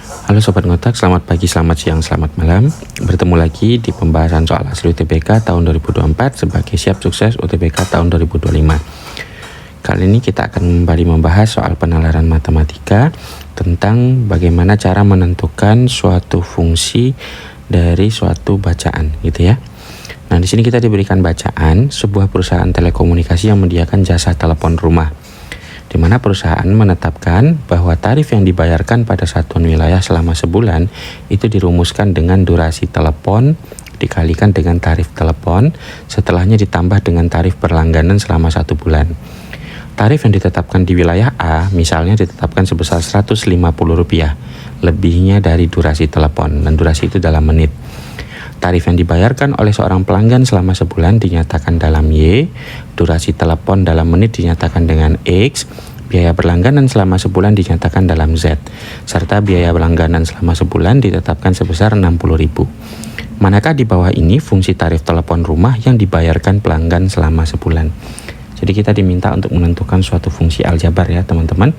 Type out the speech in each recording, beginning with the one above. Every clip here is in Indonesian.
Halo Sobat Ngotak, selamat pagi, selamat siang, selamat malam. Bertemu lagi di pembahasan soal asli UTBK tahun 2024 sebagai siap sukses UTBK tahun 2025. Kali ini kita akan kembali membahas soal penalaran matematika tentang bagaimana cara menentukan suatu fungsi dari suatu bacaan, gitu ya. Nah, di sini kita diberikan bacaan sebuah perusahaan telekomunikasi yang menyediakan jasa telepon rumah, di mana perusahaan menetapkan bahwa tarif yang dibayarkan pada satuan wilayah selama sebulan itu dirumuskan dengan durasi telepon dikalikan dengan tarif telepon, setelahnya ditambah dengan tarif berlangganan selama 1 bulan. Tarif yang ditetapkan di wilayah A misalnya ditetapkan sebesar Rp150, lebihnya dari durasi telepon, dan durasi itu dalam menit. Tarif yang dibayarkan oleh seorang pelanggan selama sebulan dinyatakan dalam Y, durasi telepon dalam menit dinyatakan dengan X, biaya berlangganan selama sebulan dinyatakan dalam Z, serta biaya berlangganan selama sebulan ditetapkan sebesar Rp60.000. Manakah di bawah ini fungsi tarif telepon rumah yang dibayarkan pelanggan selama sebulan? Jadi kita diminta untuk menentukan suatu fungsi aljabar ya teman-teman.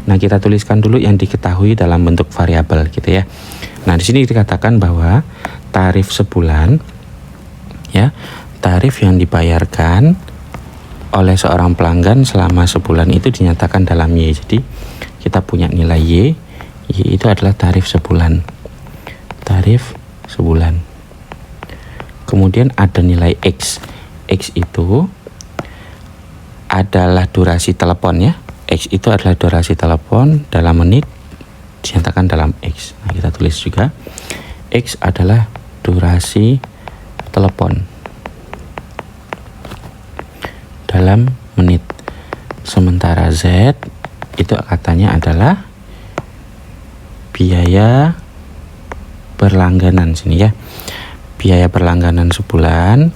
Nah, kita tuliskan dulu yang diketahui dalam bentuk variabel gitu ya. Nah, di sini dikatakan bahwa tarif sebulan ya, tarif yang dibayarkan oleh seorang pelanggan selama sebulan itu dinyatakan dalam Y. Jadi kita punya nilai Y itu adalah tarif sebulan. Tarif sebulan. Kemudian ada nilai X. X itu adalah durasi telepon ya. X itu adalah durasi telepon dalam menit dinyatakan dalam X. Nah, kita tulis juga X adalah durasi telepon dalam menit. Sementara Z itu katanya adalah biaya berlangganan sini ya. Biaya berlangganan sebulan.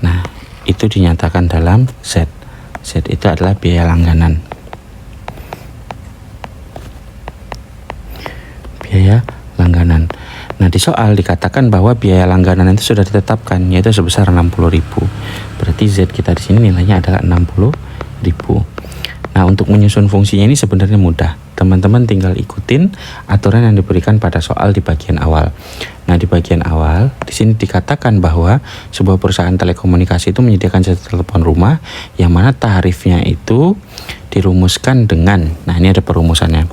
Nah, itu dinyatakan dalam Z. Z itu adalah biaya langganan. Biaya langganan. Nah, di soal dikatakan bahwa biaya langganan itu sudah ditetapkan, yaitu sebesar Rp60.000. Berarti Z kita di sini nilainya adalah Rp60.000. Nah, untuk menyusun fungsinya ini sebenarnya mudah. Teman-teman tinggal ikutin aturan yang diberikan pada soal di bagian awal. Nah, di bagian awal di sini dikatakan bahwa sebuah perusahaan telekomunikasi itu menyediakan jasa telepon rumah yang mana tarifnya itu dirumuskan dengan, nah ini ada perumusannya,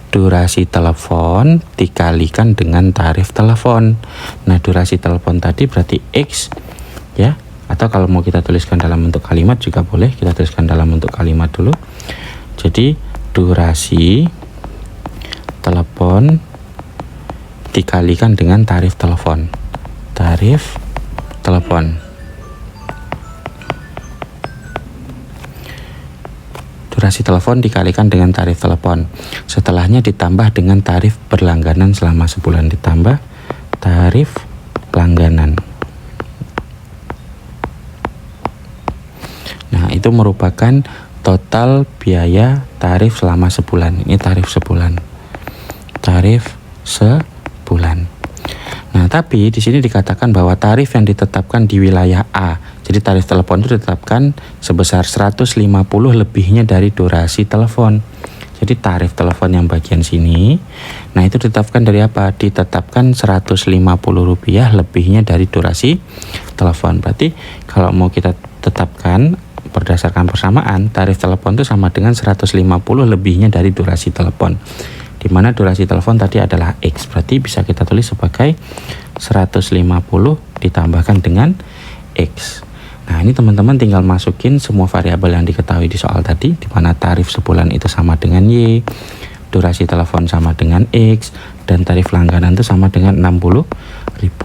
durasi telepon dikalikan dengan tarif telepon. Nah, durasi telepon tadi berarti X ya, atau kalau mau kita tuliskan dalam bentuk kalimat juga boleh, kita tuliskan dalam bentuk kalimat dulu. Jadi durasi telepon dikalikan dengan tarif telepon. Tarif telepon. Durasi telepon dikalikan dengan tarif telepon. Setelahnya ditambah dengan tarif berlangganan selama sebulan, ditambah tarif langganan. Nah, itu merupakan total biaya tarif selama sebulan. Ini tarif sebulan. Tarif sebulan. Nah, tapi di sini dikatakan bahwa tarif yang ditetapkan di wilayah A, jadi tarif telepon itu ditetapkan sebesar 150 lebihnya dari durasi telepon. Jadi tarif telepon yang bagian sini, nah itu ditetapkan dari apa? Ditetapkan Rp150 lebihnya dari durasi telepon. Berarti kalau mau kita tetapkan berdasarkan persamaan, tarif telepon itu sama dengan 150 lebihnya dari durasi telepon, di mana durasi telepon tadi adalah X. Berarti bisa kita tulis sebagai 150 ditambahkan dengan X. Nah, ini teman-teman tinggal masukin semua variabel yang diketahui di soal tadi, di mana tarif sebulan itu sama dengan Y, durasi telepon sama dengan X, dan tarif langganan itu sama dengan Rp60.000.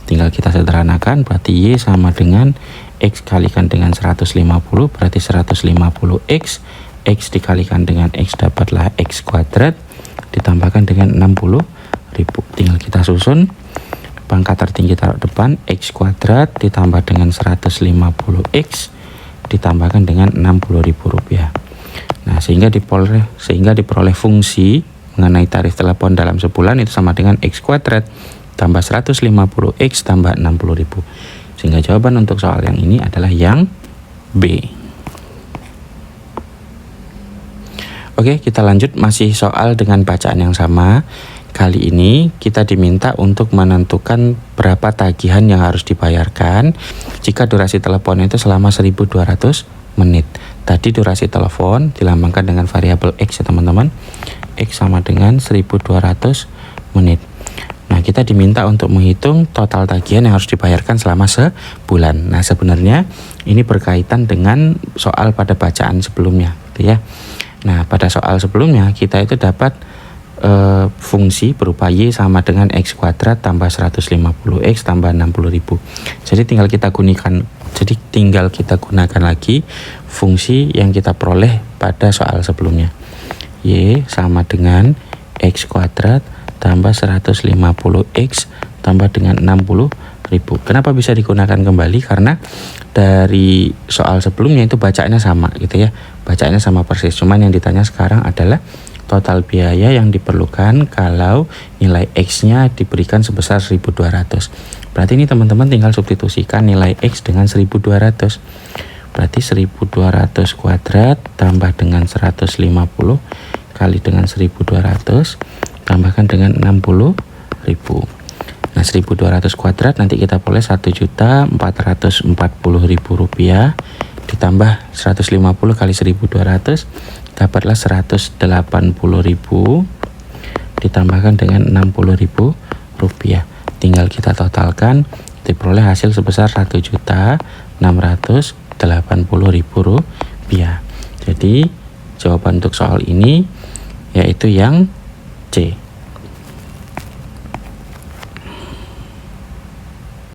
Tinggal kita sederhanakan, berarti Y sama dengan X kalikan dengan 150, berarti 150X, X dikalikan dengan X dapatlah X kuadrat, ditambahkan dengan Rp60.000. Tinggal kita susun, pangkat tertinggi taruh depan, X kuadrat ditambah dengan 150X ditambahkan dengan Rp60.000. Nah, sehingga diperoleh fungsi mengenai tarif telepon dalam sebulan itu sama dengan X kuadrat tambah 150X tambah Rp60.000. Sehingga jawaban untuk soal yang ini adalah yang B. Oke, kita lanjut, masih soal dengan bacaan yang sama. Kali ini kita diminta untuk menentukan berapa tagihan yang harus dibayarkan jika durasi telepon itu selama 1200 menit. Tadi durasi telepon dilambangkan dengan variabel X ya teman-teman. X sama dengan 1200 menit. Nah, kita diminta untuk menghitung total tagihan yang harus dibayarkan selama sebulan. Nah, sebenarnya ini berkaitan dengan soal pada bacaan sebelumnya, gitu ya. Nah, pada soal sebelumnya kita itu dapat fungsi berupa Y sama dengan X kuadrat tambah 150X tambah 60.000. Jadi tinggal kita gunakan lagi fungsi yang kita peroleh pada soal sebelumnya. Y sama dengan X kuadrat tambah 150X tambah dengan 60.000. Kenapa bisa digunakan kembali? Karena dari soal sebelumnya itu bacaannya sama gitu ya. Bacaannya sama persis. Cuman yang ditanya sekarang adalah total biaya yang diperlukan kalau nilai X-nya diberikan sebesar 1200. Berarti ini teman-teman tinggal substitusikan nilai X dengan 1200. Berarti 1200 kuadrat tambah dengan 150 kali dengan 1200 tambahkan dengan 60.000. Nah, 1200 kuadrat nanti kita peroleh 1.440.000 rupiah ditambah 150 kali 1200 dapatlah 180.000 ditambahkan dengan 60.000 rupiah. Tinggal kita totalkan, diperoleh hasil sebesar 1.680.000 rupiah. Jadi jawaban untuk soal ini yaitu yang C.